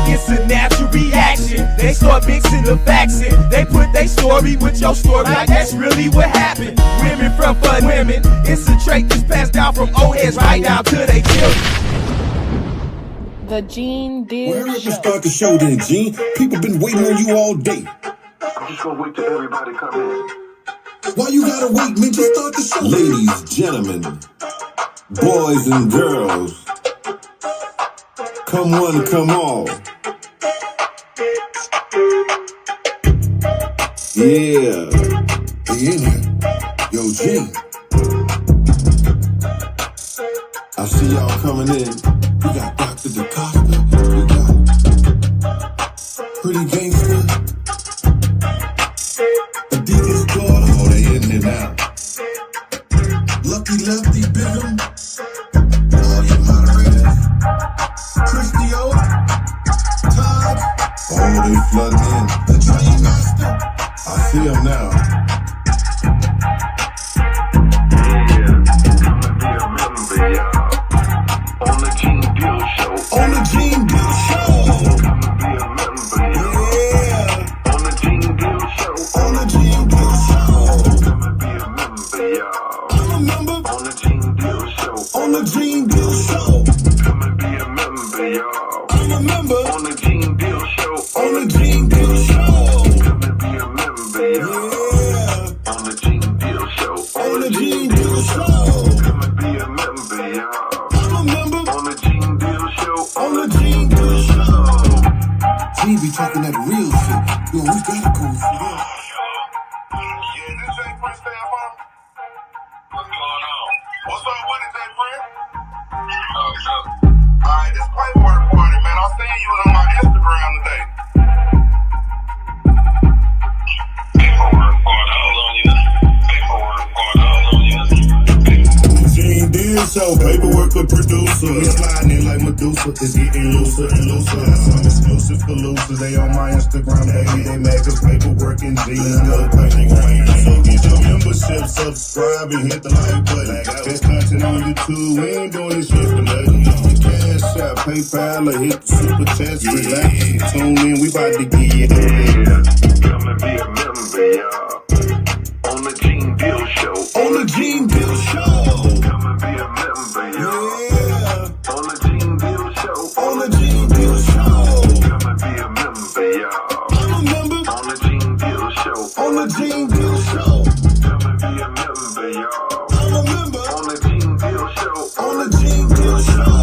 It's a natural reaction. They start mixing the facts in. They put their story with your story, like that's really what happened. Women from fun women. It's a trait that's passed down from old heads right down to their children. The Gene Deal Show. Well, hurry up and start the show then, Gene. People been waiting on you all day. I'm just gonna wait till everybody come in. Why you gotta wait, man? Just start the show. Ladies, gentlemen, boys and girls, come one, come all. Yeah. They in here. Yo, Gene. I see y'all coming in. We got Dr. DaCosta. We got Pretty Gangster. Adidas daughter. Oh, they in here now. Lucky Lefty Bism. All your moderators. Christio. Todd. Oh, they flooding in. The Train Master. I see him now. On the Gene Deal Show. On the Gene Deal Show. Come and be a member, y'all. Yeah. On the Gene Deal Show. On the Gene Deal Show. Come and be a member, y'all. I'm a member. On the Gene Deal Show. On the Gene Deal Show. Come and be a member, y'all. I'm a member. On the Gene Deal Show. On the Gene Deal Show. Come and be a member, y'all. Yeah. On the Gene Deal Show. On the Gene Deal Show. Come and be a member, y'all. I'm a member. On the Gene Deal Show. On the Gene Deal Show. Gene be talking that real shit. Yo, we gotta go for this. Yeah, this J Prince stand for? What's going on? What's up with it, J Prince? What's up? Alright, this paperwork party, man. I seen you on my Instagram today. Paperwork party, all on you. Paperwork party, all on you. Gene Deal Show, paperwork a producer. We sliding in like Medusa. It's getting looser and looser. Some exclusive for losers. They on my Instagram, baby. They mad cause paperwork and Gene no paperwork. So get your membership, subscribe, and hit the like button. There's content on YouTube. We ain't doing this shit for nothing. Cash App, PayPal, or hit the super chats. Relax, tune in. We about to get it. Come and be a member, y'all. On the Gene Deal Show. On the Gene Deal Show. Come and be a member, y'all. Yeah. On the Gene Deal Show. On the Gene Deal Show. Come and be a member, y'all. I'm a member. On the Gene Deal Show. On the Gene Deal Show. Come and be a member, y'all. I'm a member. On the Gene Deal Show. On the Gene Deal Show.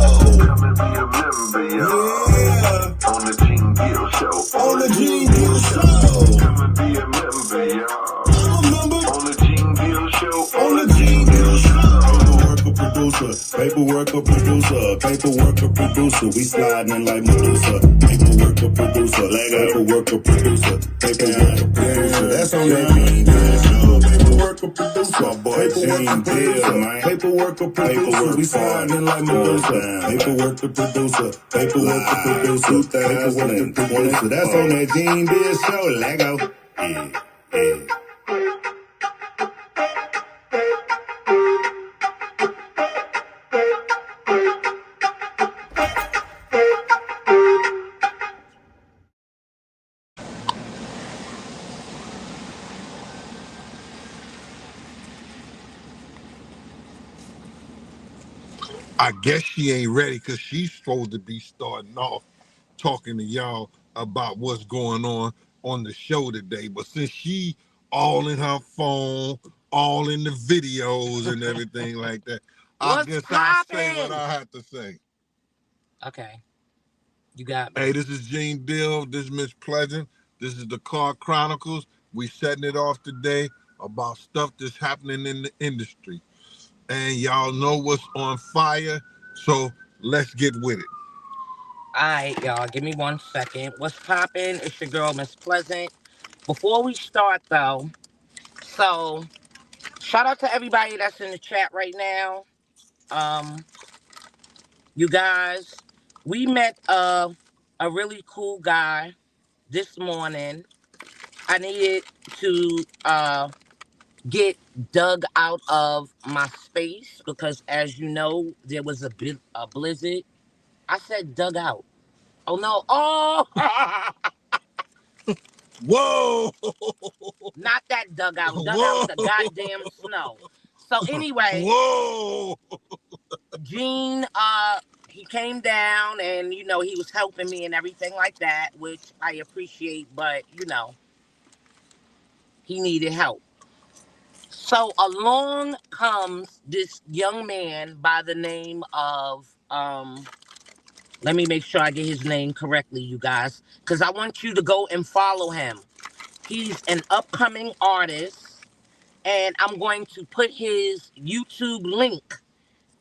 Come and be a member, y'all. Yeah. On the Gene Deal Show. On the Gene Deal Show. Come and be a member, y'all. I'm a member. On the Gene Deal Show. On the Gene Deal Show. Paperwork a producer. Paperwork a producer. We sliding in like Medusa. Paperwork a producer. Paperwork a producer. Paperwork a producer. That's on that Gene Deal Show. Paperwork a producer. My boy Gene Deal, man. Paperwork a producer. We sliding in like Medusa. Paperwork a producer. Paperwork a producer. Paperwork a producer. That's on that Gene Deal Show. Lego. Yeah. I guess she ain't ready because she's supposed to be starting off talking to y'all about what's going on the show today. But since she all in her phone, all in the videos and everything like that, I guess I'll say what I have to say. Okay. You got me. Hey, this is Gene Dill. This is Miss Pleasant. This is the Car Chronicles. We setting it off today about stuff that's happening in the industry. And y'all know what's on fire, so let's get with it. All right, y'all. Give me 1 second. What's poppin'? It's your girl, Miss Pleasant. Before we start, though, so shout out to everybody that's in the chat right now. You guys, we met a really cool guy this morning. I needed to get dug out of my space because, as you know, there was a blizzard. I said dug out. Oh no! Oh, Whoa! not that dugout. Dugout, Whoa! the goddamn snow. So anyway, Whoa! Gene, he came down and he was helping me and everything like that, which I appreciate. But he needed help. So along comes this young man by the name of let me make sure I get his name correctly, you guys, because I want you to go and follow him. He's an upcoming artist, and I'm going to put his YouTube link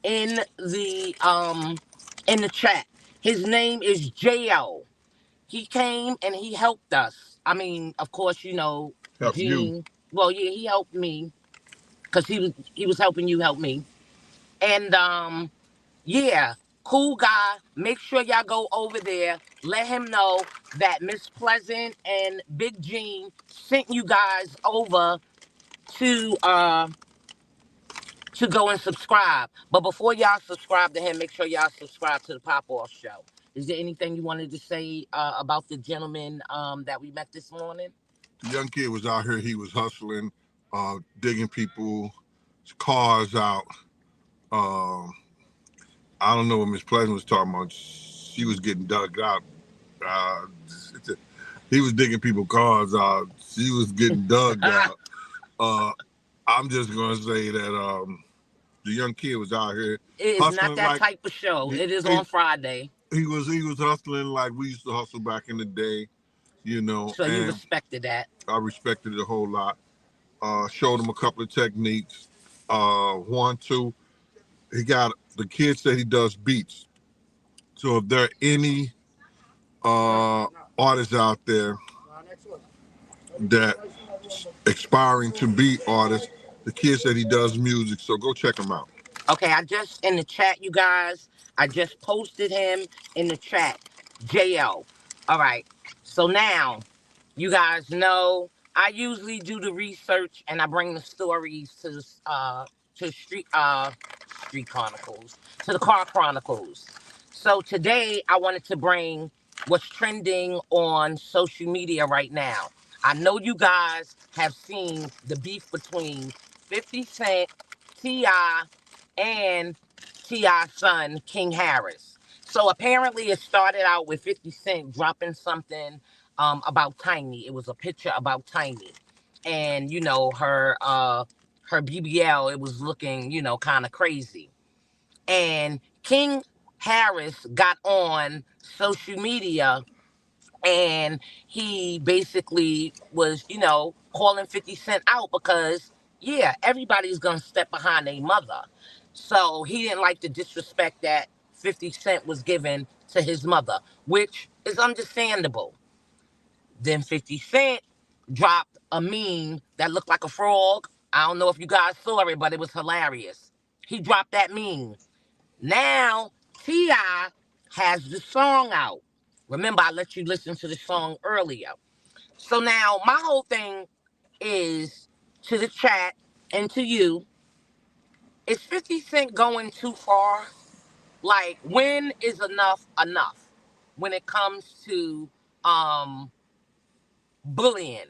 in the chat. His name is Jo. He came and he helped us. I mean, of course, Help you. Gene. Well, yeah, he helped me because he was helping you help me. And yeah, cool guy. Make sure y'all go over there. Let him know that Miss Pleasant and Big Gene sent you guys over to uh to go and subscribe. But before y'all subscribe to him, make sure y'all subscribe to the Pop Off Show. Is there anything you wanted to say about the gentleman that we met this morning? The young kid was out here. He was hustling, digging people's cars out. Um, I don't know what Miss Pleasant was talking about. She was getting dug out. Uh, he was digging people's cars out. She was getting dug out. I'm just gonna say that the young kid was out here. It is not that type of show. It is on Friday. He was hustling like we used to hustle back in the day, So you respected that. I respected it a whole lot. Showed him a couple of techniques. One, two. The kid said he does beats. So if there are any artists out there that aspiring to be artists, the kid said he does music. So go check him out. Okay, I just in the chat, you guys. I just posted him in the chat. JL. All right. So now, you guys know I usually do the research and I bring the stories to street chronicles, to the car chronicles. So today I wanted to bring what's trending on social media right now. I know you guys have seen the beef between 50 Cent, T.I, and T.I.'s son, King Harris. So apparently it started out with 50 Cent dropping something about Tiny. It was a picture about Tiny. And, her BBL, it was looking, kind of crazy. And King Harris got on social media and he basically was, calling 50 Cent out because, yeah, everybody's going to step behind their mother. So he didn't like the disrespect that 50 Cent was given to his mother, which is understandable. Then 50 Cent dropped a meme that looked like a frog. I don't know if you guys saw it, but it was hilarious. He dropped that meme. Now, T.I. has the song out. Remember, I let you listen to the song earlier. So now, my whole thing is to the chat and to you. Is 50 Cent going too far? Like, when is enough enough when it comes to bullying?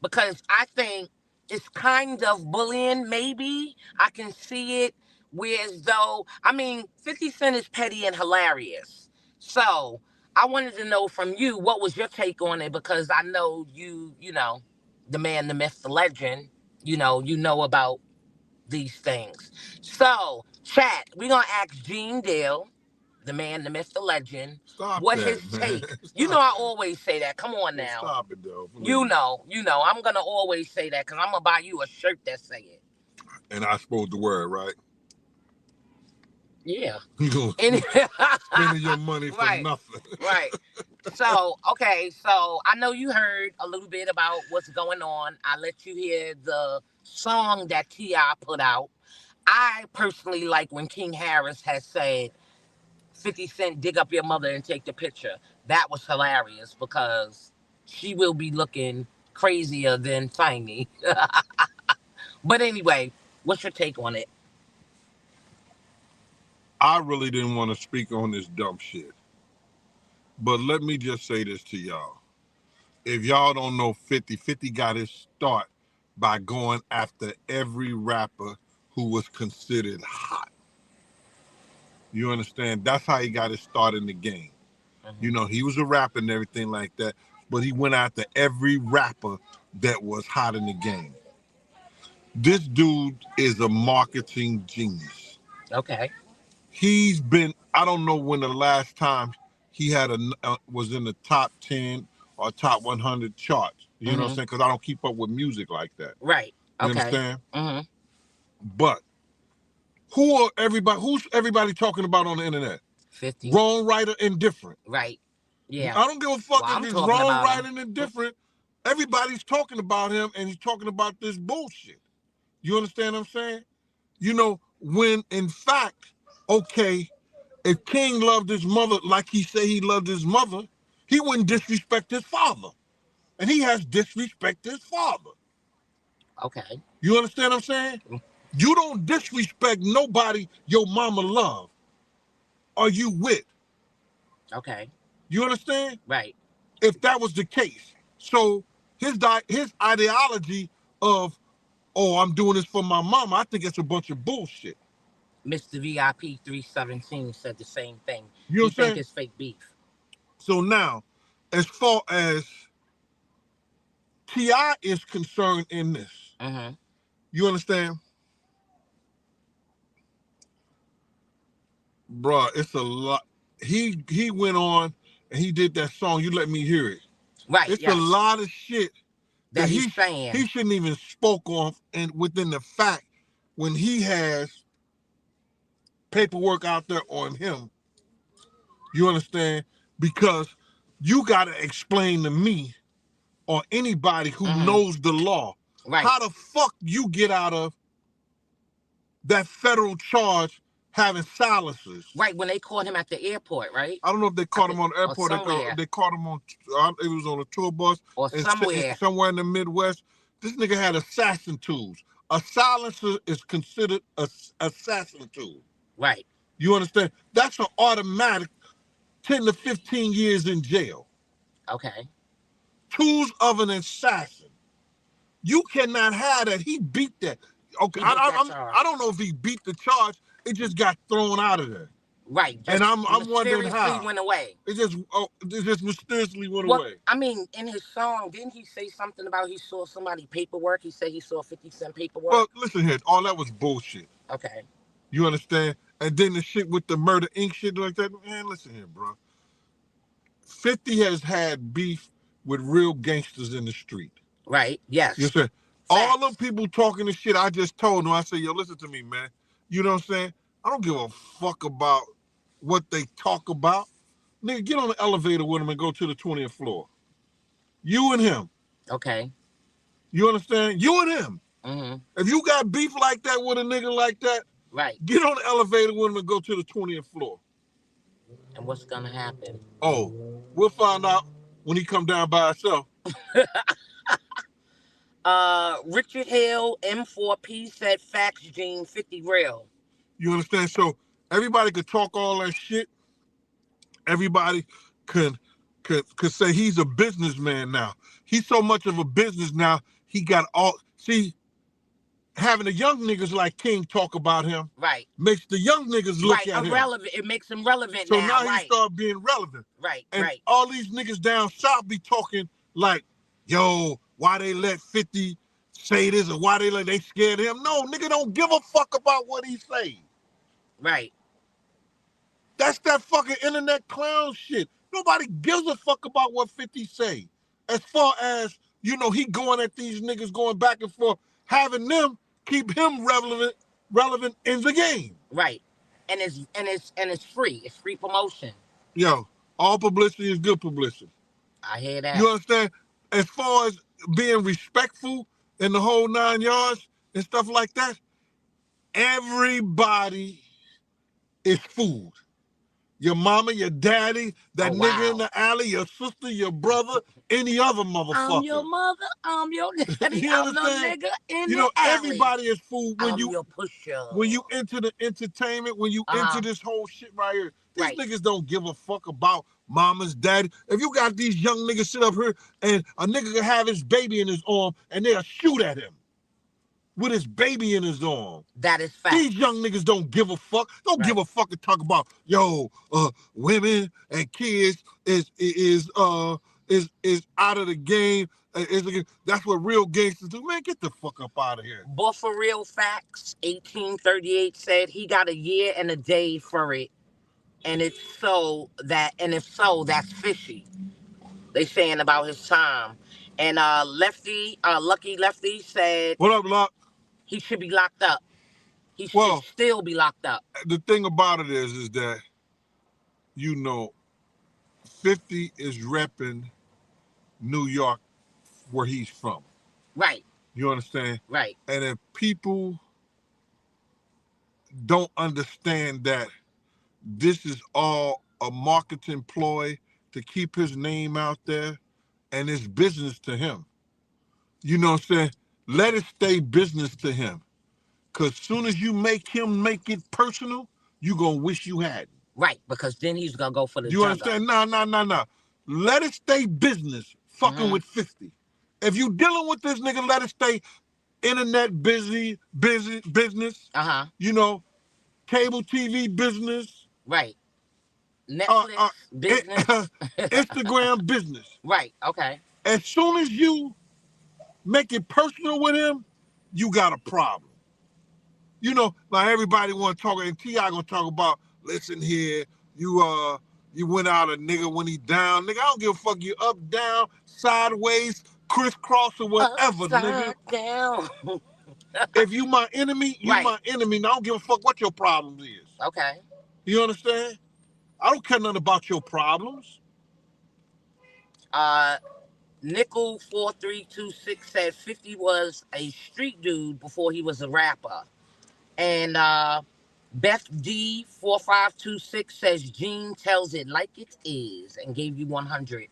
Because I think it's kind of bullying, maybe. I can see it. Whereas though, 50 Cent is petty and hilarious. So I wanted to know from you, what was your take on it? Because I know the man, the myth, the legend, you know about these things. So, chat, we're going to ask Gene Dale, the man, the myth, the legend, what his take. You know I always say that. Come on now. Stop it, though. You know. I'm going to always say that because I'm going to buy you a shirt that say it. And I spoke the word, right? Yeah. Spending your money for nothing. Right. So, okay. So, I know you heard a little bit about what's going on. I let you hear the song that T.I. put out. I personally like when King Harris has said, 50 Cent, dig up your mother and take the picture. That was hilarious because she will be looking crazier than Tiny. But anyway, what's your take on it? I really didn't want to speak on this dumb shit. But let me just say this to y'all. If y'all don't know 50, 50 got his start by going after every rapper who was considered hot. You understand? That's how he got his start in the game. You know, he was a rapper and everything like that, but he went after every rapper that was hot in the game. This dude is a marketing genius. Okay. He's been, I don't know when the last time he had was in the top 10 or top 100 charts. You know what I'm saying? Because I don't keep up with music like that. Right. You Okay. understand? But who's everybody talking about on the internet? 50. Wrong, right, or indifferent. Right. Yeah. I don't give a fuck Well, if I'm it's talking wrong, about right, him. and indifferent. Everybody's talking about him, and he's talking about this bullshit. You understand what I'm saying? You know, when in fact, okay, if King loved his mother like he said he loved his mother, he wouldn't disrespect his father. And he has disrespected his father. Okay. You understand what I'm saying? You don't disrespect nobody your mama love or you with. Okay. You understand? Right. If that was the case. So his ideology of, oh, I'm doing this for my mama, I think it's a bunch of bullshit. Mr. VIP 317 said the same thing. You know He what I'm think saying? it's fake beef. So now, as far as T.I. is concerned in this, you understand? Bruh, it's a lot. He went on and he did that song, You Let Me Hear It. Right. It's yes. a lot of shit that he's saying. He shouldn't even spoke on, and within the fact when he has paperwork out there on him, you understand? Because you got to explain to me or anybody who knows the law, Right. how the fuck you get out of that federal charge having silencers? Right, when they caught him at the airport, right? I don't know if they caught him on the airport. They caught him on, it was on a tour bus. Or somewhere. Somewhere in the Midwest. This nigga had assassin tools. A silencer is considered a assassin tool. Right. You understand? That's an automatic 10 to 15 years in jail. Okay. Tools of an assassin. You cannot have that. He beat that. Okay, I don't know if he beat the charge. It just got thrown out of there. Right. And I'm wondering how. Went away. It just mysteriously went well, away. I mean, in his song, didn't he say something about he saw somebody paperwork? He said he saw 50 Cent paperwork. Well, listen here. All that was bullshit. Okay. You understand? And then the shit with the Murder Inc. shit like that. Man, listen here, bro. 50 has had beef with real gangsters in the street. Right. Yes. You understand? All them people talking the shit I just told them, I said, yo, listen to me, man. You know what I'm saying? I don't give a fuck about what they talk about. Nigga, get on the elevator with him and go to the 20th floor. You and him. Okay. You understand? You and him. If you got beef like that with a nigga like that, right, get on the elevator with him and go to the 20th floor. And what's gonna happen? Oh, we'll find out when he come down by himself. Richard Hill, M4P said facts, Gene, 50 real. You understand? So everybody could talk all that shit. Everybody could say he's a businessman now. He's so much of a business now, he got all, see, having the young niggas like King talk about him, right, makes the young niggas look at irrelevant. It makes him relevant so now. So now he start being relevant. Right, and all these niggas down south be talking like, yo, why they let 50 say this or why they scared him? No, nigga don't give a fuck about what he say. Right. That's that fucking internet clown shit. Nobody gives a fuck about what 50 say. As far as, you know, he going at these niggas going back and forth, having them keep him relevant in the game. Right. And it's free. It's free promotion. Yo, all publicity is good publicity. I hear that. You understand? As far as being respectful in the whole 9 yards and stuff like that, everybody is food. Your mama, your daddy, that nigga in the alley, your sister, your brother, any other motherfucker. I'm your mother, I'm your daddy, you I'm the nigga in the alley. Everybody is food when your pusher. When you enter the entertainment, when you enter this whole shit right here. These niggas don't give a fuck about mamas, daddy. If you got these young niggas sit up here and a nigga can have his baby in his arm and they'll shoot at him with his baby in his arm. That is fact. These young niggas don't give a fuck. Don't give a fuck to talk about women and kids is out of the game. That's what real gangsters do. Man, get the fuck up out of here. But for real facts, 1838 said he got a year and a day for it. And if so, that's fishy. They saying about his time. And Lucky Lefty said, what up, Luck? He should be locked up. He should still be locked up. The thing about it is that, 50 is repping New York where he's from. Right. You understand? Right. And if people don't understand that this is all a marketing ploy to keep his name out there and it's business to him. You know what I'm saying? Let it stay business to him. Because soon as you make him make it personal, you going to wish you hadn't. Right, because then he's going to go for the You understand? No. Let it stay business fucking with 50. If you dealing with this nigga, let it stay internet business. Cable TV business. Right. Netflix business. Instagram business. Right, okay. As soon as you make it personal with him, you got a problem. Like everybody want to talk, and T.I. gonna talk about, listen here, you went out a nigga when he down. Nigga, I don't give a fuck, you up, down, sideways, crisscross, or whatever, nigga. Down. If you my enemy, you my enemy. And I don't give a fuck what your problems is. Okay. You understand? I don't care nothing about your problems. Nickel 4326 said 50 was a street dude before he was a rapper. And Beth D 4526 says Gene tells it like it is and gave you 100.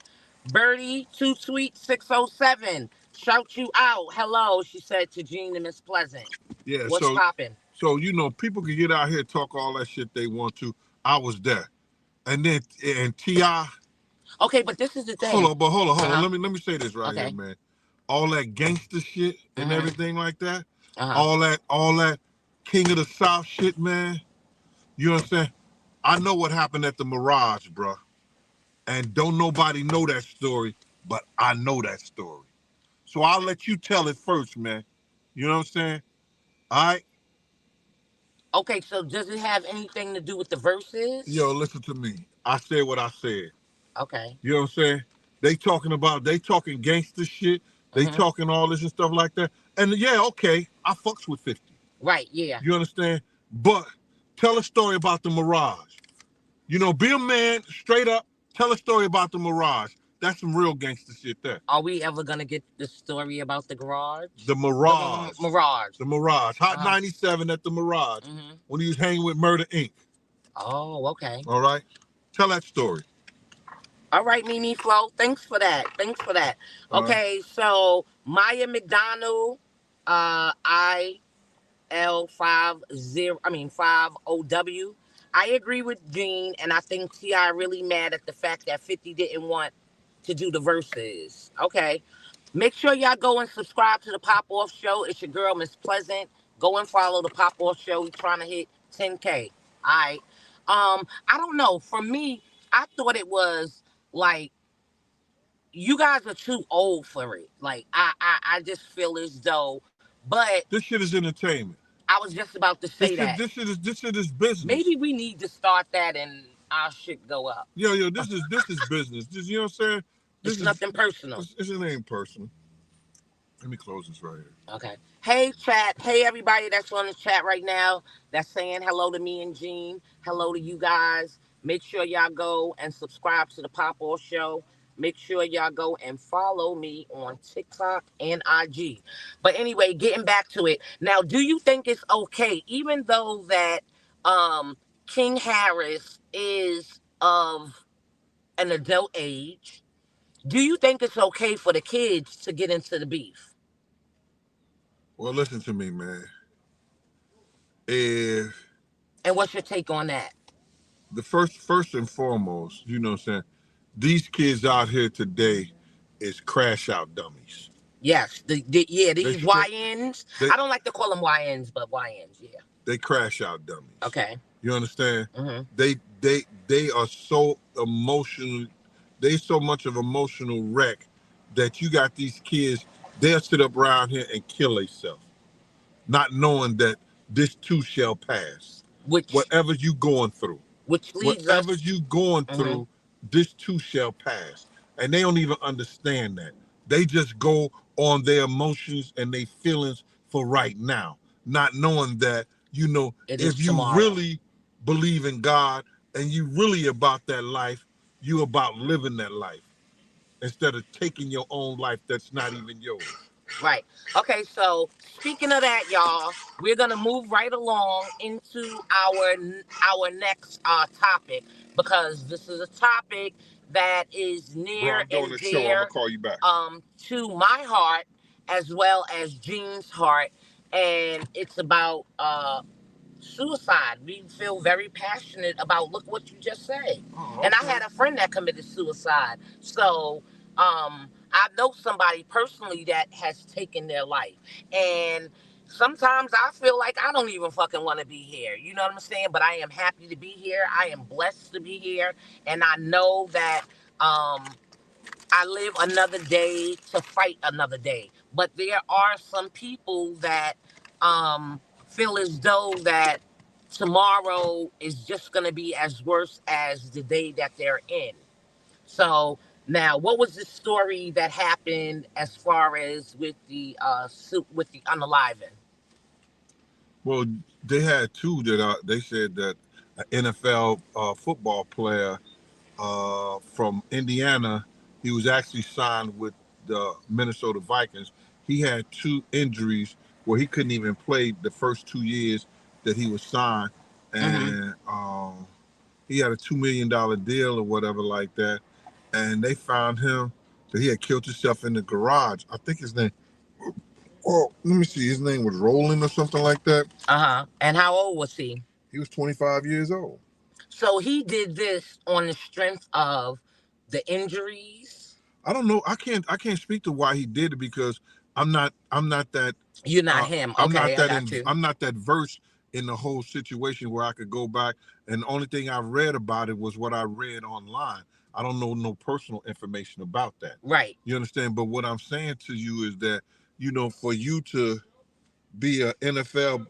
Birdie 2 Sweet 607 shout you out. Hello, she said to Gene and Miss Pleasant. Yeah, what's popping? So people can get out here talk all that shit they want to. I was there, and then T.I. Okay, but this is the thing. Hold on. Let me say this right here, man. All that gangster shit and everything like that. All that King of the South shit, man. You understand? I know what happened at the Mirage, bro. And don't nobody know that story, but I know that story. So I'll let you tell it first, man. You know what I'm saying? All right? Okay, so does it have anything to do with the verses? Yo, listen to me. I said what I said. Okay. You know what I'm saying? They talking gangster shit. They talking all this and stuff like that. And yeah, okay, I fucks with 50. Right, yeah. You understand? But tell a story about the Mirage. Be a man, straight up, tell a story about the Mirage. That's some real gangster shit there. Are we ever going to get the story about the garage? The Mirage. The Mirage. Hot 97 at the Mirage when he was hanging with Murder Inc. Oh, okay. All right? Tell that story. All right, Mimi Flo. Thanks for that. Okay, so Maya McDonald, IL50W. I agree with Gene, and I think T.I. really mad at the fact that 50 didn't want to do the verses. Okay. Make sure y'all go and subscribe to the Pop Off Show. It's your girl, Miss Pleasant. Go and follow the Pop Off Show. We're trying to hit 10K. All right. I don't know. For me, I thought it was like, you guys are too old for it. Like, I just feel as though, but this shit is entertainment. I was just about to say that. This shit is business. Maybe we need to start that and our shit go up. Yo, this is business. You know what I'm saying? It's nothing personal. It ain't personal. Let me close this right here. Okay. Hey, chat. Hey, everybody that's on the chat right now that's saying hello to me and Gene. Hello to you guys. Make sure y'all go and subscribe to the Pop Off Show. Make sure y'all go and follow me on TikTok and IG. But anyway, getting back to it. Now, do you think it's okay, even though that King Harris is of an adult age, do you think it's okay for the kids to get into the beef? Well, listen to me, man. And what's your take on that? The first and foremost, you know what I'm saying, these kids out here today is crash out dummies. Yes, yeah, They these YNs. they I don't like to call them YNs, but YNs, yeah. they crash out dummies. Okay. You understand? Mm-hmm. They are so emotional. They so much of emotional wreck that you got these kids. They'll sit up around here and kill themselves, not knowing that this too shall pass. Which Whatever you going through, leads whatever us. you going Mm-hmm. through, this too shall pass. And they don't even understand that. They just go on their emotions and their feelings for right now, not knowing that, It is if you tomorrow. really believe in God and you really about that life, you about living that life instead of taking your own life that's not even yours. Right. Okay, so speaking of that, y'all, we're gonna move right along into our next topic, because this is a topic that is Bro, near I'm doing and a show. I'm gonna dear call you back. to my heart as well as Jean's heart, and it's about suicide. We feel very passionate about, look what you just said. Oh, And I okay. had a friend that committed suicide. So I know somebody personally that has taken their life. And sometimes I feel like I don't even fucking want to be here. You know what I'm saying? But I am happy to be here. I am blessed to be here. And I know that I live another day to fight another day. But there are some people that feel as though that tomorrow is just going to be as worse as the day that they're in. So now, what was the story that happened as far as with the with the unaliving? Well, they had two that they said that an NFL football player from Indiana, he was actually signed with the Minnesota Vikings. He had two injuries where he couldn't even play the first 2 years that he was signed, Mm-hmm. and he had a $2 million deal or whatever like that. And they found him that he had killed himself in the garage. I think his name. Oh, let me see. His name was Roland or something like that. And how old was he? He was 25 years old. So he did this on the strength of the injuries. I don't know. I can't speak to why he did it because I'm not that You're not him. I'm not Okay, I that got you. I'm not that versed in the whole situation where I could go back, and the only thing I read about it was what I read online. I don't know no personal information about that. Right. You understand? But what I'm saying to you is that, for you to be a NFL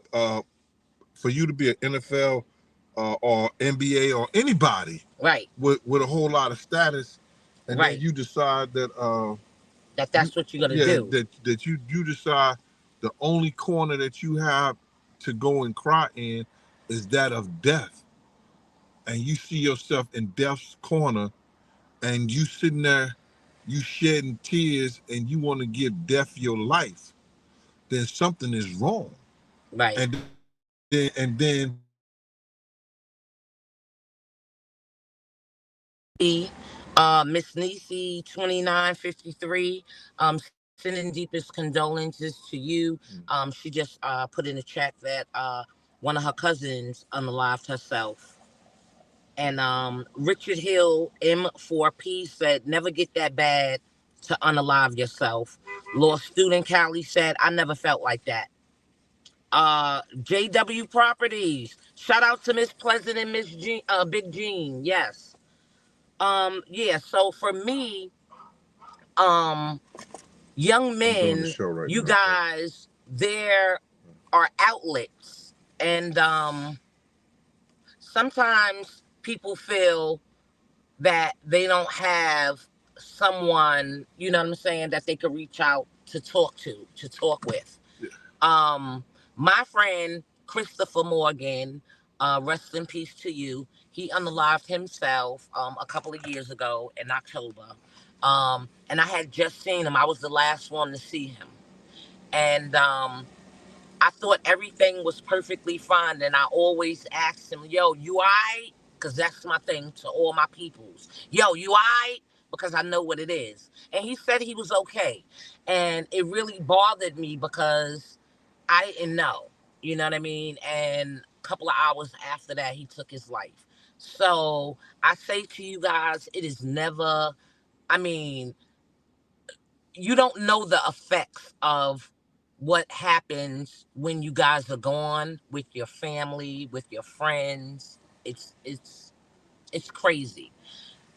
for you to be an NFL or NBA or anybody Right. with a whole lot of status, and then Right. you decide that That's what you're gonna yeah, do. that you decide the only corner that you have to go and cry in is that of death, and you see yourself in death's corner, and you sitting there, you shedding tears, and you want to give death your life, then something is wrong. Right. And then Miss Nisi 2953, sending deepest condolences to you. She just put in the chat that one of her cousins unalived herself. And Richard Hill M4P said, never get that bad to unalive yourself. Law student Callie said, I never felt like that. JW Properties, shout out to Miss Pleasant and Miss Big Jean. Yes. Yeah, so for me, um young I'm doing the men, show right you now. guys, there are outlets, and sometimes people feel that they don't have someone, you know what I'm saying, that they could reach out to talk with. Yeah. My friend Christopher Morgan, rest in peace to you. He unalived himself a couple of years ago in October. And I had just seen him. I was the last one to see him. And I thought everything was perfectly fine. And I always asked him, yo, you all right? Because that's my thing to all my peoples. Yo, you all right? Because I know what it is. And he said he was okay. And it really bothered me because I didn't know. You know what I mean? And a couple of hours after that, he took his life. So I say to you guys, it is never, I mean, you don't know the effects of what happens when you guys are gone with your family, with your friends. It's crazy.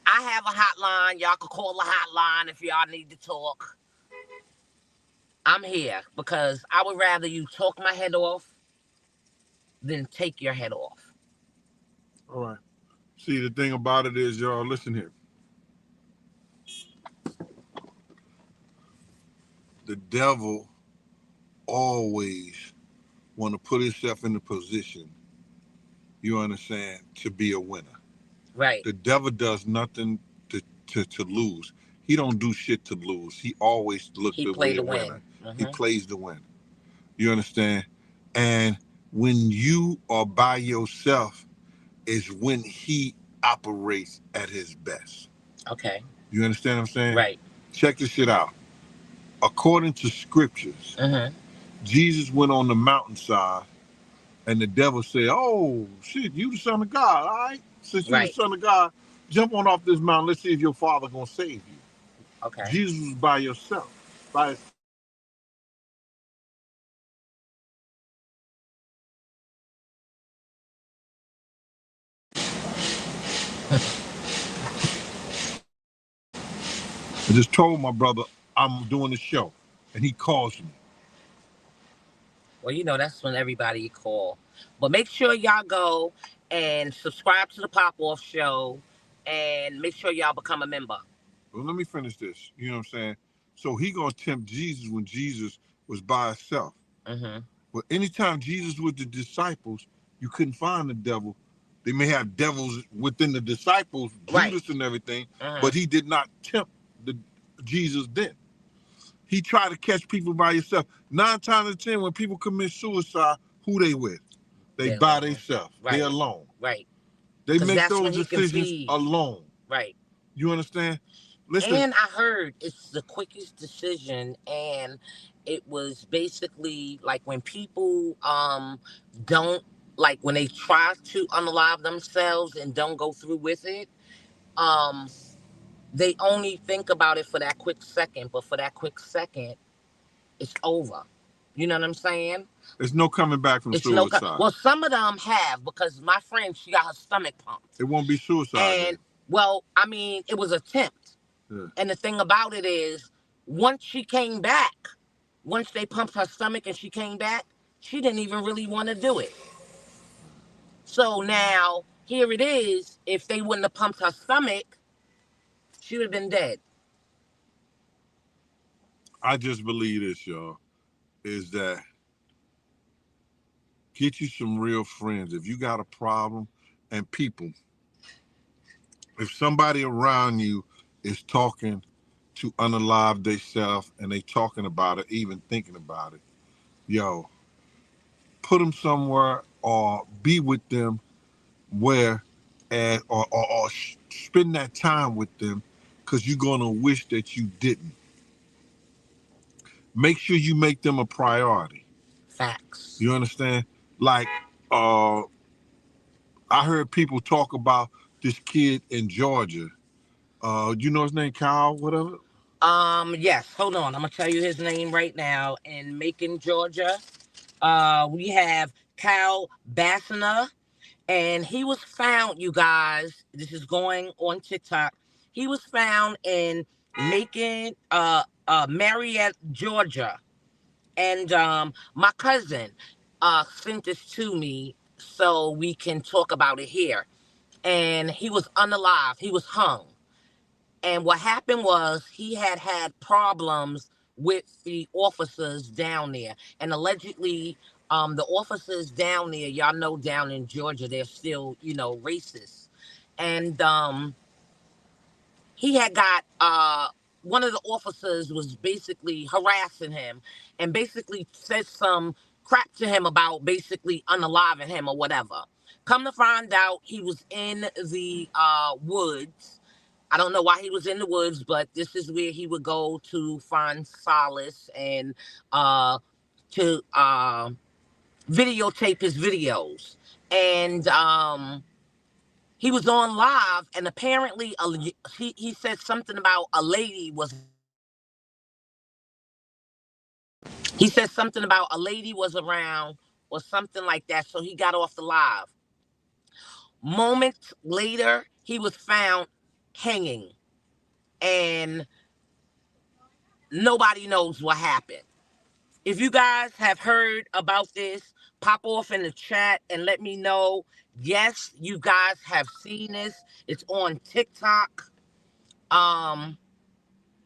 I have a hotline. Y'all can call the hotline if y'all need to talk. I'm here because I would rather you talk my head off than take your head off. All right. See, the thing about it is, y'all, listen here. The devil always want to put himself in a position, you understand, to be a winner. Right. The devil does nothing to lose. He don't do shit to lose. He always looks to be a winner. He plays to win. You understand? And when you are by yourself is when he operates at his best. Okay. You understand what I'm saying? Right. Check this shit out. According to scriptures, Jesus went on the mountainside and the devil said, oh, shit, you the son of God, all right? Since you the son of God, jump on off this mountain. Let's see if your father going to save you. Okay. Jesus was by yourself. By his... I just told my brother I'm doing the show, and he calls me. Well, you know, that's when everybody call. But make sure y'all go and subscribe to the Pop Off Show and make sure y'all become a member. Well, let me finish this. You know what I'm saying? So he going to tempt Jesus when Jesus was by himself. But anytime Jesus was the disciples, you couldn't find the devil. They may have devils within the disciples, Judas and everything, but he did not tempt Jesus then. He tried to catch people by himself. 9 times out of 10, when people commit suicide, who they with? They by themselves. Right. They're alone. Right. They make those decisions alone. Right. You understand? Listen. And I heard it's the quickest decision, and it was basically like when people don't, like when they try to unalive themselves and don't go through with it, they only think about it for that quick second, but for that quick second, it's over. You know what I'm saying? There's no coming back from suicide. Well, some of them have, because my friend, she got her stomach pumped. It won't be suicide. And, well, I mean, it was an attempt. Yeah. And the thing about it is, once she came back, once they pumped her stomach and she came back, she didn't even really want to do it. So now, here it is. If they wouldn't have pumped her stomach, she would have been dead. I just believe this, y'all, is that get you some real friends. If you got a problem, and people, if somebody around you is talking to unalive themselves and they talking about it, even thinking about it, yo, put them somewhere or be with them where, or spend that time with them, because you're going to wish that you didn't. Make sure you make them a priority. Facts. You understand? Like, I heard people talk about this kid in Georgia. You know his name, Kyle, whatever? Yes. Hold on. I'm going to tell you his name right now. In Macon, Georgia, we have Kyle Bassiner, and he was found, you guys, this is going on TikTok. He was found in Macon, Marietta, Georgia. And my cousin sent this to me so we can talk about it here. And he was unalive. He was hung. And what happened was he had problems with the officers down there. And allegedly, the officers down there, y'all know down in Georgia, they're still, you know, racist. And he had got, one of the officers was basically harassing him and basically said some crap to him about basically unaliving him or whatever. Come to find out, he was in the woods. I don't know why he was in the woods, but this is where he would go to find solace and to videotape his videos. And He was on live, and apparently he said something about a lady was he said something about a lady was around or something like that, so he got off the live. Moments later, he was found hanging, and nobody knows what happened. If you guys have heard about this, pop off in the chat and let me know. Yes, you guys have seen this. It's on TikTok. Um,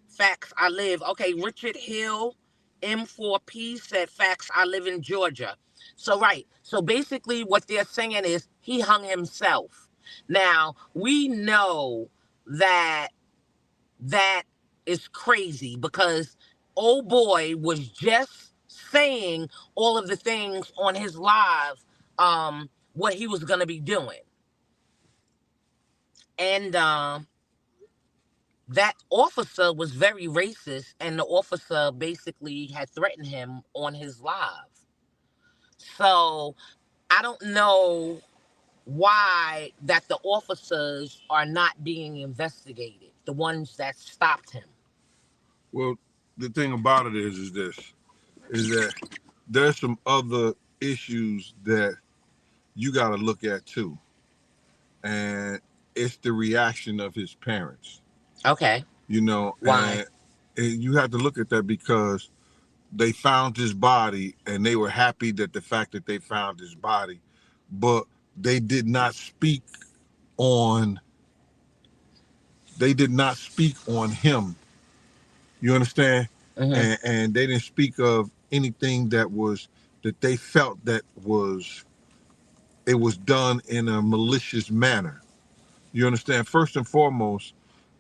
Facts I live. Okay, Richard Hill, M4P said facts I live in Georgia. So right. So basically what they're saying is he hung himself. Now, we know that that is crazy because old boy was just saying all of the things on his live, what he was gonna be doing. And that officer was very racist, and the officer basically had threatened him on his live. So I don't know why that the officers are not being investigated, the ones that stopped him. Well, the thing about it is this, is that there's some other issues that you got to look at too, and it's the reaction of his parents. Okay. You know, Why? and you have to look at that because they found his body and they were happy that the fact that they found his body, but they did not speak on him. You understand? Mm-hmm. And they didn't speak of anything that they felt that it was done in a malicious manner. You understand? First and foremost,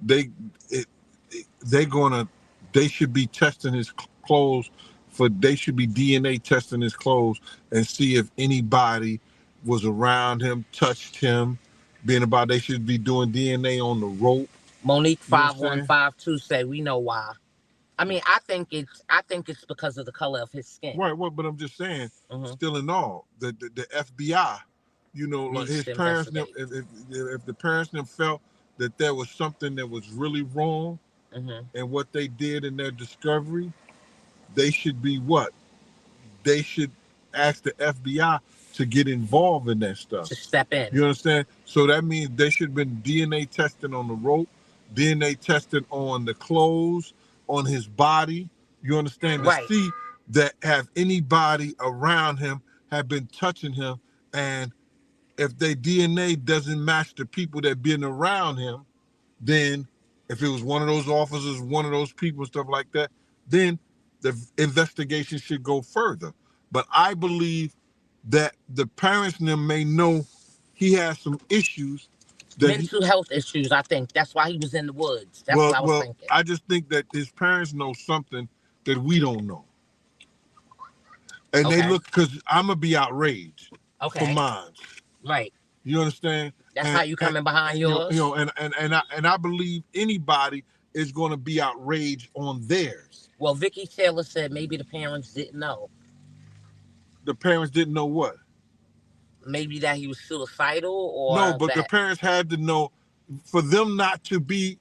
they it, they're gonna they should be testing his clothes they should be DNA testing his clothes and see if anybody was around him, touched him, being about. They should be doing DNA on the rope. Monique You understand? 5152 said we know why. I mean, I think it's because of the color of his skin. Right. What? But I'm just saying. Mm-hmm. Still in all, the FBI, like Needs his to parents, investigate. if the parents felt that there was something that was really wrong Mm-hmm. in what they did in their discovery, they should be what? They should ask the FBI to get involved in that stuff. To step in. You understand? So that means they should have been DNA testing on the rope, DNA testing on the clothes, on his body. You understand? Right. To see that have anybody around him have been touching him, and if their DNA doesn't match the people that been around him, then if it was one of those officers, one of those people, stuff like that, then the investigation should go further. But I believe that the parents in them may know he has some issues. Mental health issues, I think. That's why he was in the woods. That's what I was thinking. I just think that his parents know something that we don't know. And they look, because I'm going to be outraged for mine. Right. You understand? That's how you coming behind yours? And I believe anybody is going to be outraged on theirs. Well, Vicky Taylor said maybe the parents didn't know. The parents didn't know what? Maybe that he was suicidal or no, but the parents had to know for them not to be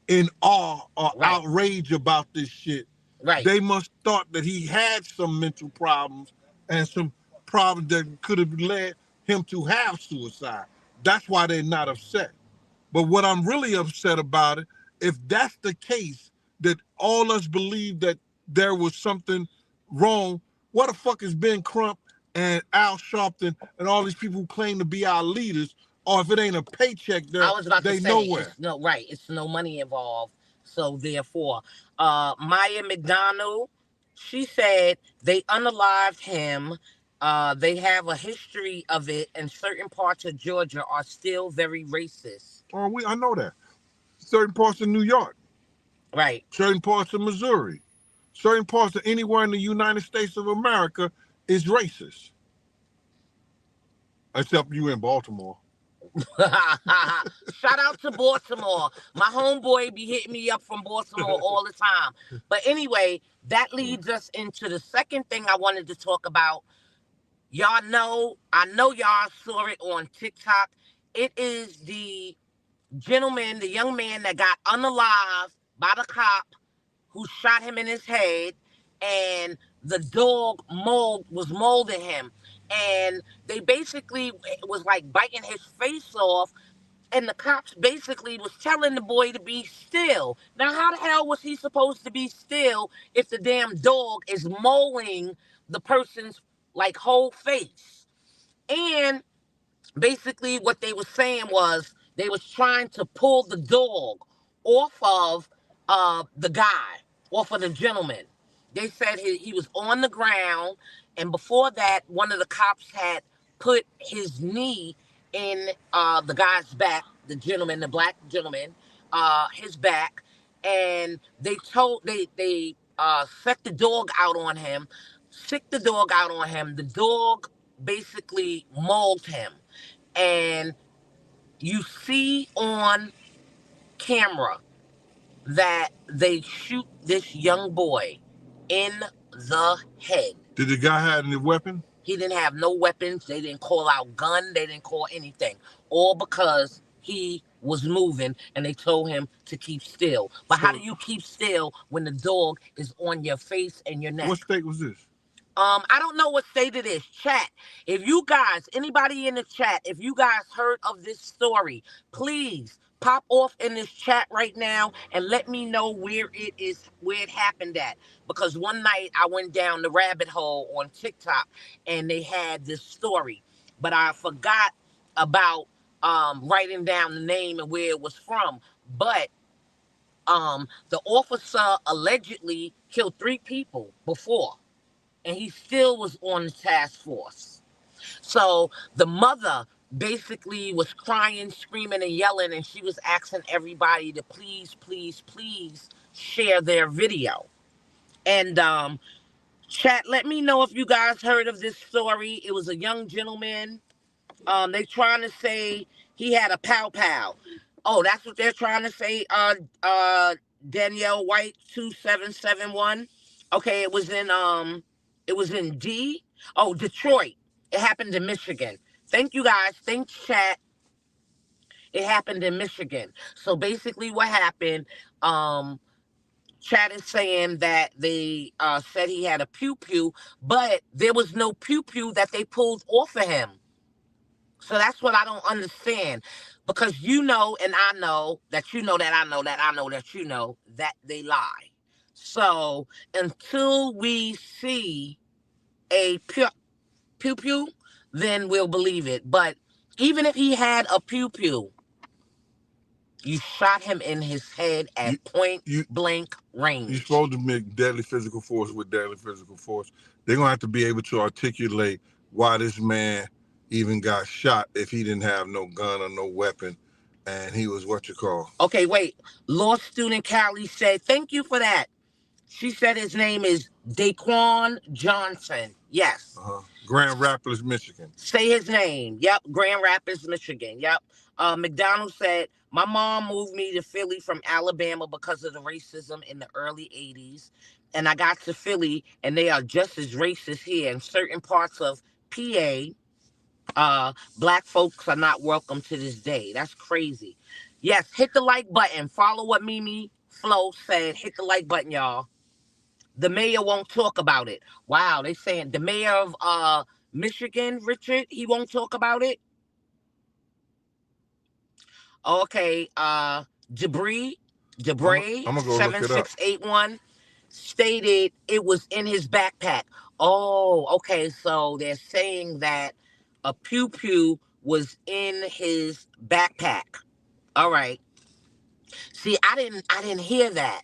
in awe or outrage about this shit. Right. They must thought that he had some mental problems and some problems that could have led him to have suicide. That's why they're not upset. But what I'm really upset about it, if that's the case, that all us believe that there was something wrong, what the fuck is Ben Crump and Al Sharpton and all these people who claim to be our leaders, or if it ain't a paycheck there, I was about they to say, nowhere. It's no money involved. So therefore, Maya McDonald, she said they unalived him. They have a history of it, and certain parts of Georgia are still very racist. Oh, I know that. Certain parts of New York. Right. Certain parts of Missouri. Certain parts of anywhere in the United States of America is racist. Except you in Baltimore. Shout out to Baltimore. My homeboy be hitting me up from Baltimore all the time. But anyway, that leads us into the second thing I wanted to talk about. Y'all know, I know y'all saw it on TikTok. it is the gentleman, the young man that got unalived by the cop who shot him in his head, and the dog was molding him, and they basically was like biting his face off, and the cops basically was telling the boy to be still. Now, how the hell was he supposed to be still if the damn dog is mauling the person's like whole face? And basically what they were saying was they was trying to pull the dog off of the guy, off of the gentleman. They said he was on the ground, and before that, one of the cops had put his knee in the guy's back, the gentleman, the black gentleman, his back, and they set the dog out on him, sick the dog out on him. The dog basically mauled him, and you see on camera that they shoot this young boy in the head. Did the guy have any weapon? He didn't have no weapons. They didn't call out gun. They didn't call anything. All because he was moving and they told him to keep still. But how do you keep still when the dog is on your face and your neck? What state was this? I don't know what state it is. Chat. If you guys, anybody in the chat, if you guys heard of this story, please pop off in this chat right now and let me know where it happened at. Because one night I went down the rabbit hole on TikTok and they had this story, but I forgot about writing down the name and where it was from. But the officer allegedly killed 3 people before, and he still was on the task force. So the mother basically was crying, screaming, and yelling, and she was asking everybody to please, please, please share their video. And chat, let me know if you guys heard of this story. It was a young gentleman. They trying to say he had a pow pow. Oh, that's what they're trying to say. Danielle White 2771. Okay, it was in Detroit. It happened in Michigan. Thank you guys. Thanks, chat. It happened in Michigan. So basically what happened, chat is saying that they said he had a pew-pew, but there was no pew-pew that they pulled off of him. So that's what I don't understand. Because you know, and I know, that you know, that I know, that I know, that you know, that they lie. So until we see a pew-pew, then we'll believe it. But even if he had a pew-pew, you shot him in his head at point blank range. You're supposed to make deadly physical force with deadly physical force. They're going to have to be able to articulate why this man even got shot if he didn't have no gun or no weapon, and he was what you call. Okay, wait. Law student Callie said, thank you for that. She said his name is Daquan Johnson. Yes. Grand Rapids, Michigan. Say his name. Yep. Grand Rapids, Michigan. Yep. McDonald said, my mom moved me to Philly from Alabama because of the racism in the early 80s. And I got to Philly, and they are just as racist here. In certain parts of PA, black folks are not welcome to this day. That's crazy. Yes, hit the like button. Follow what Mimi Flo said. Hit the like button, y'all. The mayor won't talk about it. Wow, they saying the mayor of Michigan, Richard, he won't talk about it. Okay, Debray 7681 stated it was in his backpack. Oh, okay, so they're saying that a pew-pew was in his backpack. All right. See, I didn't hear that.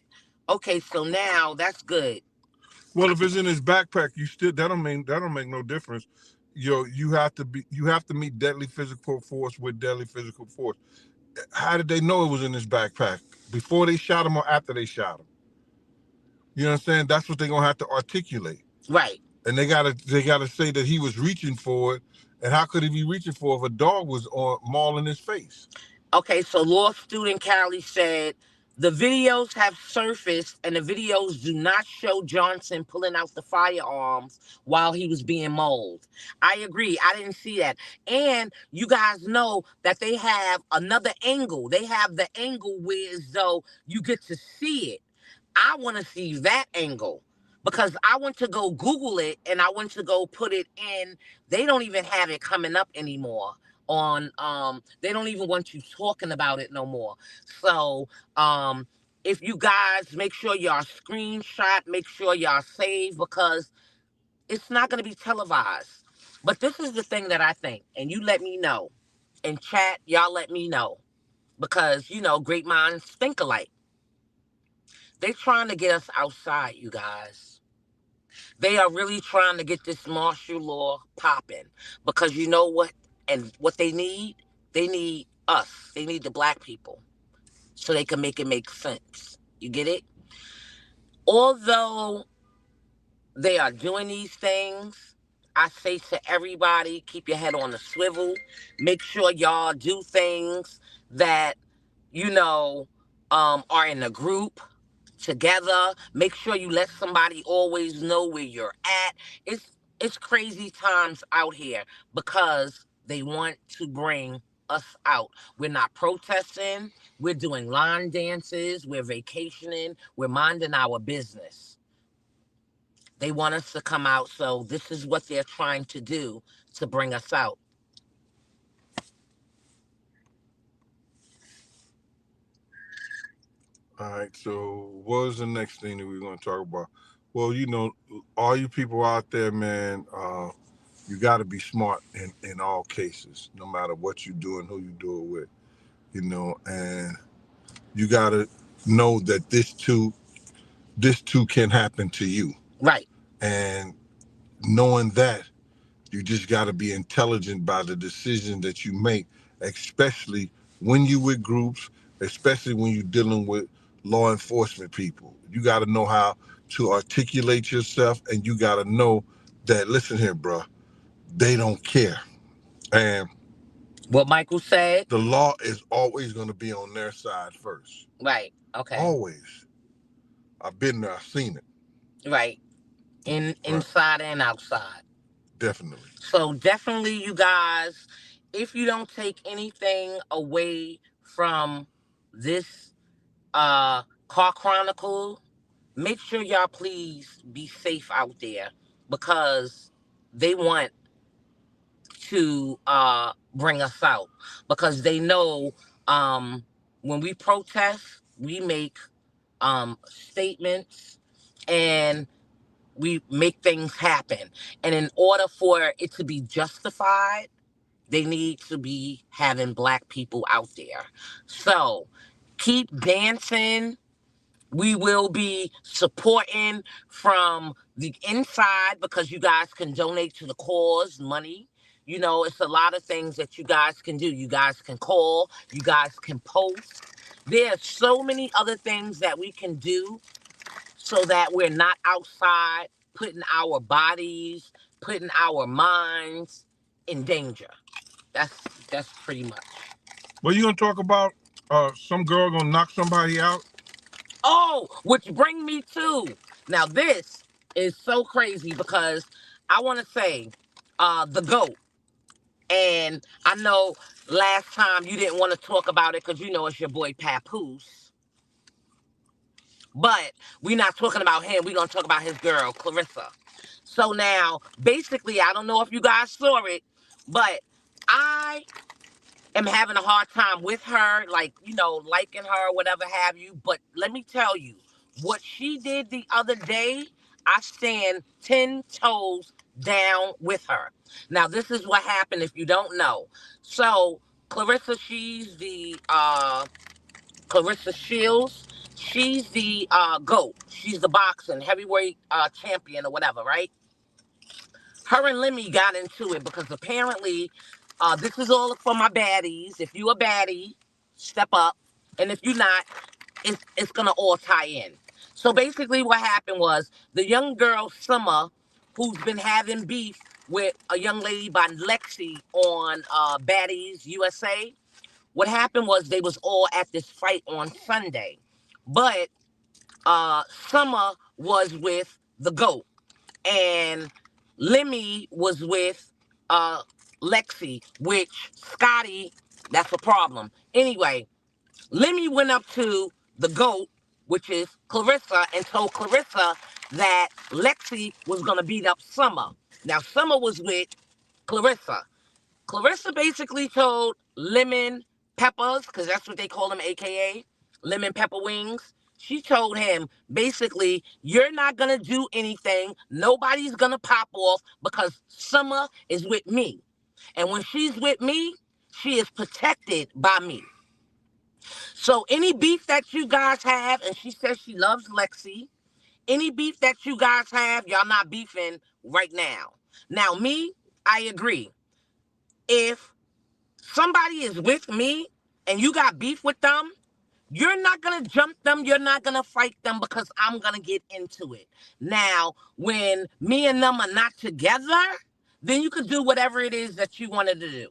Okay, so now that's good. Well, if it's in his backpack, that'll make no difference. You have to meet deadly physical force with deadly physical force. How did they know it was in his backpack? Before they shot him or after they shot him? You know what I'm saying? That's what they're gonna have to articulate. Right. And they gotta say that he was reaching for it. And how could he be reaching for it if a dog was mauling his face? Okay, so law student Callie said The videos have surfaced, and the videos do not show Johnson pulling out the firearms while he was being mauled. I agree. I didn't see that. And you guys know that they have another angle. They have the angle where as though you get to see it. I want to see that angle because I went to go Google it and I went to go put it in. They don't even have it coming up anymore on they don't even want you talking about it no more. So if you guys make sure y'all screenshot, make sure y'all save because it's not going to be televised. But this is the thing that I think, and you let me know. In chat, y'all let me know because you know great minds think alike. They trying to get us outside, you guys. They are really trying to get this martial law popping because you know what? And what they need? They need us. They need the black people so they can make it make sense. You get it? Although they are doing these things, I say to everybody, keep your head on the swivel. Make sure y'all do things that, you know, are in a group together. Make sure you let somebody always know where you're at. It's crazy times out here because they want to bring us out. We're not protesting. We're doing line dances. We're vacationing. We're minding our business. They want us to come out, so this is what they're trying to do to bring us out. All right, so what was the next thing that we are going to talk about? Well, you know, all you people out there, man, you got to be smart in all cases, no matter what you do and who you do it with, you know, and you got to know that this too can happen to you. Right. And knowing that, you just got to be intelligent by the decision that you make, especially when you with groups, especially when you're dealing with law enforcement people. You got to know how to articulate yourself, and you got to know that, listen here, bro, they don't care. And what Michael said, the law is always going to be on their side first. Right. Okay. Always. I've been there, I've seen it. Right. Inside and outside. Definitely. So definitely, you guys, if you don't take anything away from this Car Chronicle, make sure y'all please be safe out there because they want to bring us out because they know when we protest, we make statements and we make things happen. And in order for it to be justified, they need to be having black people out there. So keep dancing. We will be supporting from the inside because you guys can donate to the cause money. You know, it's a lot of things that you guys can do. You guys can call, you guys can post. There's so many other things that we can do so that we're not outside putting our bodies, putting our minds in danger. That's pretty much. Well, you gonna talk about some girl gonna knock somebody out? Oh, which bring me to now. This is so crazy because I want to say the GOAT, and I know last time you didn't want to talk about it because you know it's your boy Papoose. But we're not talking about him. We're going to talk about his girl, Clarissa. So now, basically, I don't know if you guys saw it, but I am having a hard time with her, like, you know, liking her, whatever have you. But let me tell you, what she did the other day, I stand 10 toes down with her. Now, this is what happened if you don't know. So, Clarissa, she's the Clarissa Shields. She's the GOAT. She's the boxing heavyweight champion or whatever, right? Her and Lemmy got into it because apparently this is all for my baddies. If you a baddie, step up. And if you're not, it's going to all tie in. So basically what happened was the young girl, Summer, who's been having beef with a young lady by Lexi on Baddies USA, what happened was they was all at this fight on Sunday. But Summer was with the GOAT, and Lemmy was with uh Lexi, which Scotty, that's a problem. Anyway, Lemmy went up to the GOAT, which is Clarissa, and told Clarissa that Lexi was gonna beat up Summer. Now Summer was with Clarissa. Clarissa basically told Lemon Peppers, because that's what they call him, aka Lemon Pepper Wings. She told him basically, you're not gonna do anything. Nobody's gonna pop off because Summer is with me. And when she's with me, she is protected by me. So any beef that you guys have, and she says she loves Lexi, any beef that you guys have, y'all not beefing right now. Now, me, I agree. If somebody is with me and you got beef with them, you're not going to jump them. You're not going to fight them because I'm going to get into it. Now, when me and them are not together, then you could do whatever it is that you wanted to do.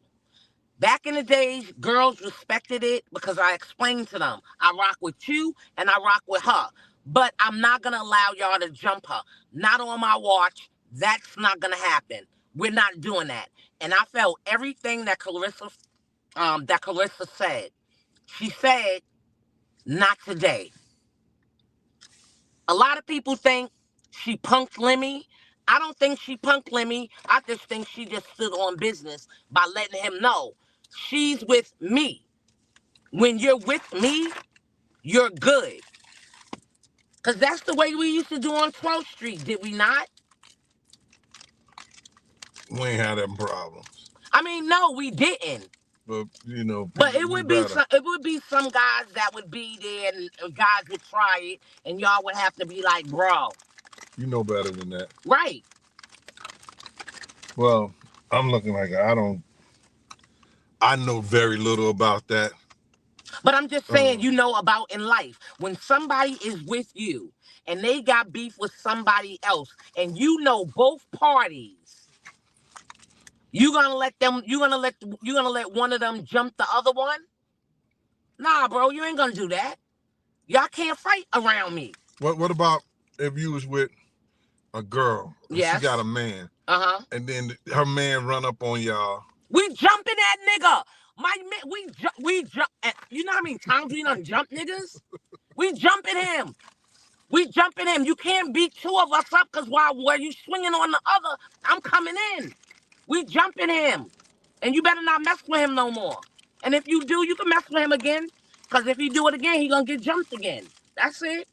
Back in the days, girls respected it because I explained to them, I rock with you and I rock with her. But I'm not going to allow y'all to jump her. Not on my watch. That's not going to happen. We're not doing that. And I felt everything that Clarissa said. She said, not today. A lot of people think she punked Lemmy. I don't think she punked Lemmy. I just think she just stood on business by letting him know she's with me. When you're with me, you're good. Because that's the way we used to do on 12th Street, did we not? We ain't had them problems. I mean, no, we didn't. But you know, but it would be some guys that would be there, and guys would try it, and y'all would have to be like, bro. You know better than that, right? Well, I'm looking like I know very little about that. But I'm just saying, you know about in life when somebody is with you and they got beef with somebody else, and you know both parties. You gonna let one of them jump the other one? Nah, bro, you ain't gonna do that. Y'all can't fight around me. What about if you was with a girl and she got a man, and then her man run up on y'all? We jumping that nigga. We jump. You know how many times we done jump niggas? We jumping him. We jumping him. You can't beat two of us up because while you swinging on the other, I'm coming in. We jumping him. And you better not mess with him no more. And if you do, you can mess with him again. Because if you do it again, he gonna get jumped again. That's it.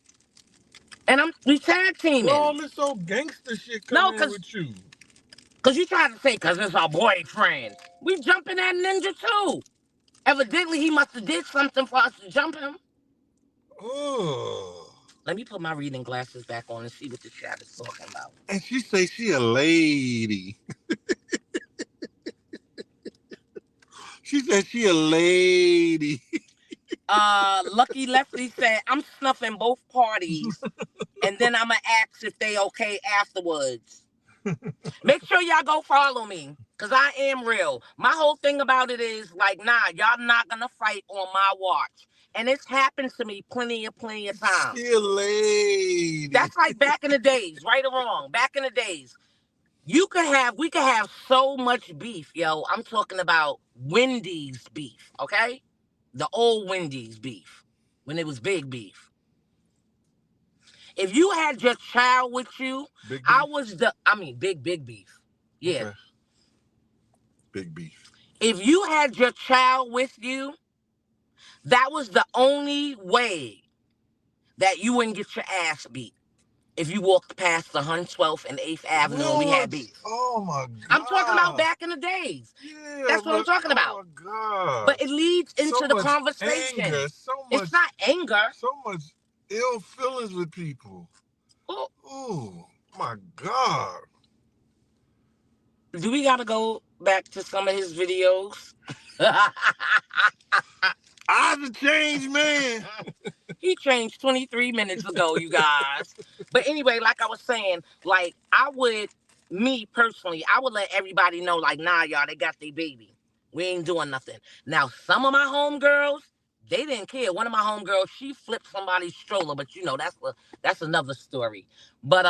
And we tag teaming. Well, all this old gangster shit coming in with you. Because you tried to say, because it's our boyfriend. We jumping that ninja too. Evidently, he must have did something for us to jump him. Oh. Let me put my reading glasses back on and see what the chat is talking about. And she say she a lady. She said she a lady. Lucky Lefty said, I'm snuffing both parties, and then I'm going to ask if they okay afterwards. Make sure y'all go follow me, because I am real. My whole thing about it is, like, nah, y'all not going to fight on my watch. And it's happened to me plenty of times. She a lady. That's like back in the days, right or wrong. Back in the days. We could have so much beef, yo. I'm talking about Wendy's beef, okay? The old Wendy's beef, when it was big beef. If you had your child with you, big beef. Yeah. Okay. Big beef. If you had your child with you, that was the only way that you wouldn't get your ass beat. If you walked past the 112th and 8th Avenue and we had beef. Oh, my God. I'm talking about back in the days. Yeah, that's what I'm talking about. Oh, my God. But it leads into the conversation. Anger, it's not anger. So much ill feelings with people. Oh, my God. Do we got to go back to some of his videos? I'm a changed man. He changed 23 minutes ago, you guys. But anyway, like I was saying, like, me personally, I would let everybody know, like, nah, y'all, they got their baby. We ain't doing nothing. Now, some of my homegirls, They didn't care. One of my homegirls, she flipped somebody's stroller, but that's another story. But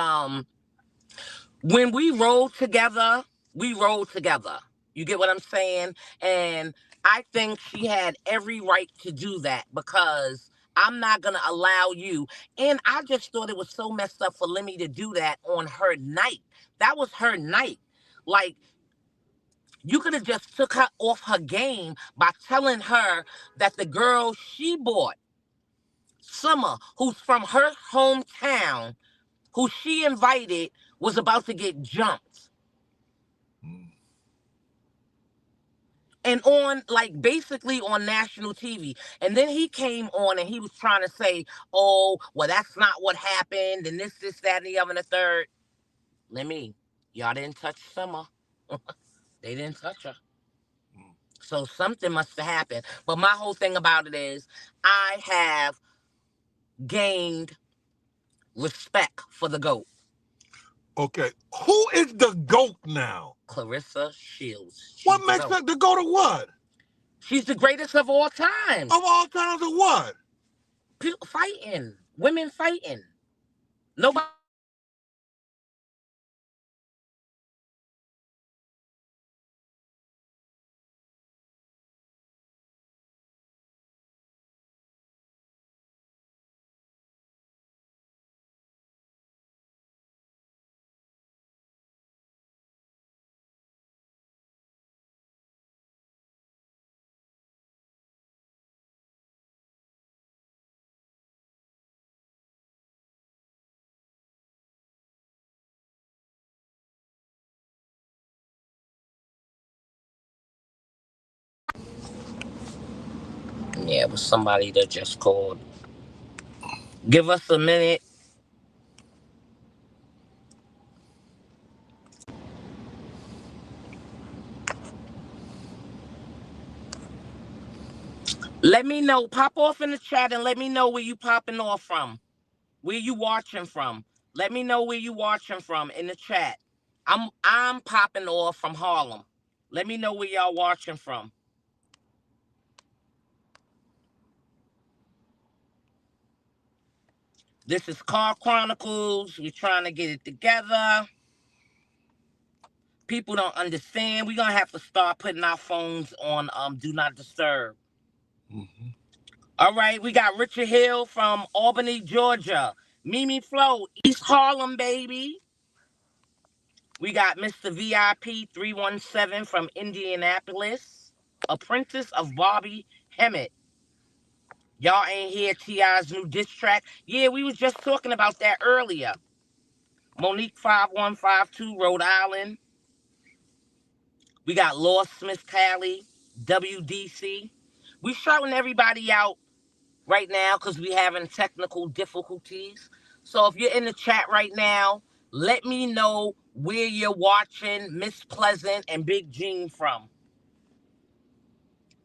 when we rolled together, we rolled together. You get what I'm saying? And I think she had every right to do that because I'm not going to allow you. And I just thought it was so messed up for Lemmy to do that on her night. That was her night. Like, you could have just took her off her game by telling her that the girl she bought, Summer, who's from her hometown, who she invited, was about to get jumped. And on, like, basically on national TV. And then he came on and he was trying to say, oh, well, that's not what happened, and this, that, and the other, and the third. Let me, y'all didn't touch Summer. They didn't touch her. So something must have happened. But my whole thing about it is I have gained respect for the GOAT. Okay. Who is the GOAT now? Clarissa Shields. She's What makes her the GOAT of what? She's the greatest of all time. Of all times of what? People fighting. Women fighting. Nobody. Yeah, it was somebody that just called. Give us a minute. Let me know. Pop off in the chat and let me know where you popping off from. Where you watching from. Let me know where you watching from in the chat. I'm popping off from Harlem. Let me know where y'all watching from. This is Car Chronicles. We're trying to get it together. People don't understand. We're going to have to start putting our phones on Do Not Disturb. Mm-hmm. All right, we got Richard Hill from Albany, Georgia. Mimi Flo, East Harlem, baby. We got Mr. VIP 317 from Indianapolis. Apprentice of Bobby Hemmett. Y'all ain't hear T.I.'s new diss track? Yeah, we was just talking about that earlier. Monique 5152, Rhode Island. We got Lost Smith Cali, WDC. We shouting everybody out right now because we having technical difficulties. So if you're in the chat right now, let me know where you're watching Miss Pleasant and Big Jean from.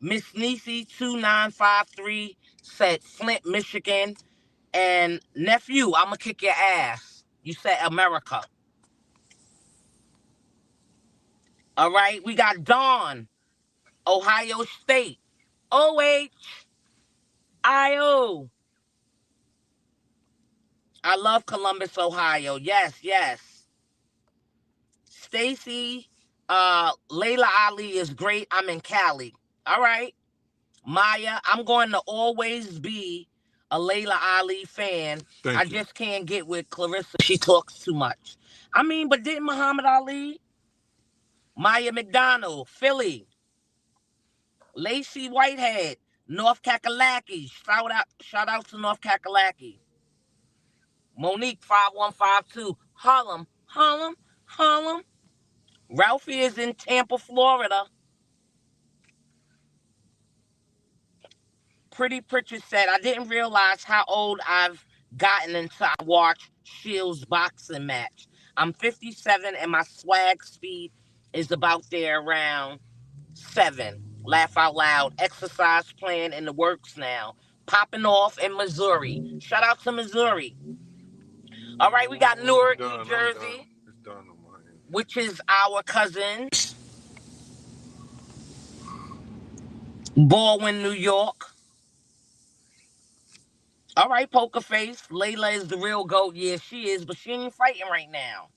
Miss Nisi 2953 said Flint, Michigan. And nephew, I'm gonna kick your ass. You said America. All right, we got Dawn, Ohio State. OHIO. I love Columbus, Ohio. Yes, yes. Stacy, Layla Ali is great. I'm in Cali. All right. Maya, I'm going to always be a Layla Ali fan. I just can't get with Clarissa. She talks too much. I mean, but didn't Muhammad Ali? Maya McDonald, Philly. Lacey Whitehead, North Kakalaki. Shout out to North Kakalaki. Monique 5152, Harlem. Ralphie is in Tampa, Florida. Pretty Pritchard said, I didn't realize how old I've gotten until I watched Shields' boxing match. I'm 57 and my swag speed is about there around 7. Laugh out loud. Exercise plan in the works now. Popping off in Missouri. Shout out to Missouri. All right, we got Newark, New Jersey, which is our cousins. Baldwin, New York. All right, Poker Face. Layla is the real GOAT. Yeah, she is, but she ain't fighting right now.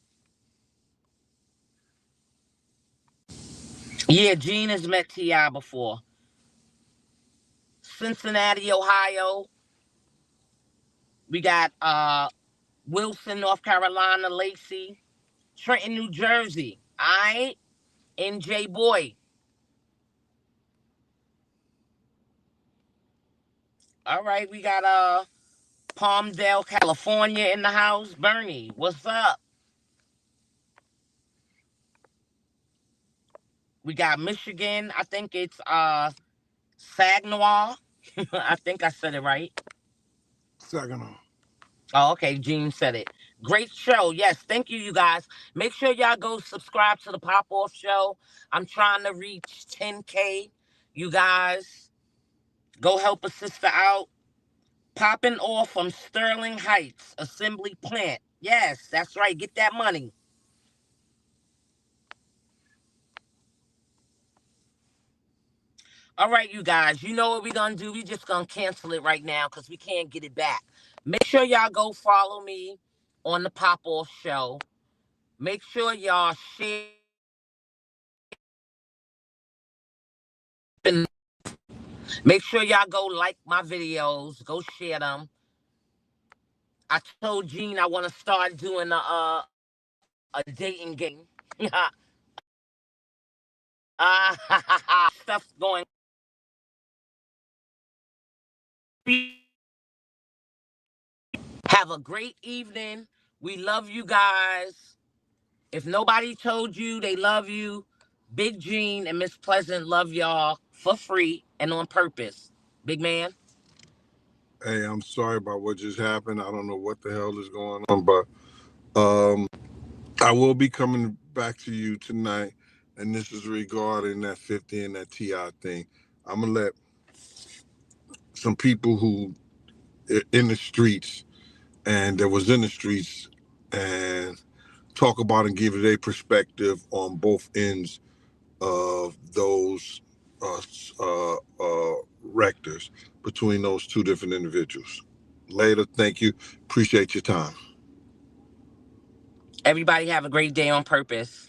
Yeah, Gene has met T.I before. Cincinnati, Ohio. We got Wilson, North Carolina, Lacey. Trenton, New Jersey. All right. NJ Boy. All right, we got Palmdale, California in the house. Bernie, what's up? We got Michigan. I think it's Saginaw. I think I said it right. Saginaw. Oh, okay. Gene said it. Great show. Yes, thank you, you guys. Make sure y'all go subscribe to the Pop Off Show. I'm trying to reach 10K. You guys, go help a sister out. Popping off from Sterling Heights Assembly Plant. Yes, that's right. Get that money. All right, you guys. You know what we're going to do? We just going to cancel it right now because we can't get it back. Make sure y'all go follow me on the Pop Off Show. Make sure y'all share. Make sure y'all go like my videos. Go share them. I told Gene I want to start doing a dating game. Stuff's going. Have a great evening. We love you guys. If nobody told you they love you, Big Gene and Miss Pleasant love y'all for free and on purpose. Big man. Hey, I'm sorry about what just happened. I don't know what the hell is going on, but um, I will be coming back to you tonight, and this is regarding that 50 and that T.I thing. I'm gonna let some people who in the streets and that was in the streets and talk about and give their perspective on both ends of those uh, rectors between those two different individuals. Later, thank you. Appreciate your time. Everybody have a great day on purpose.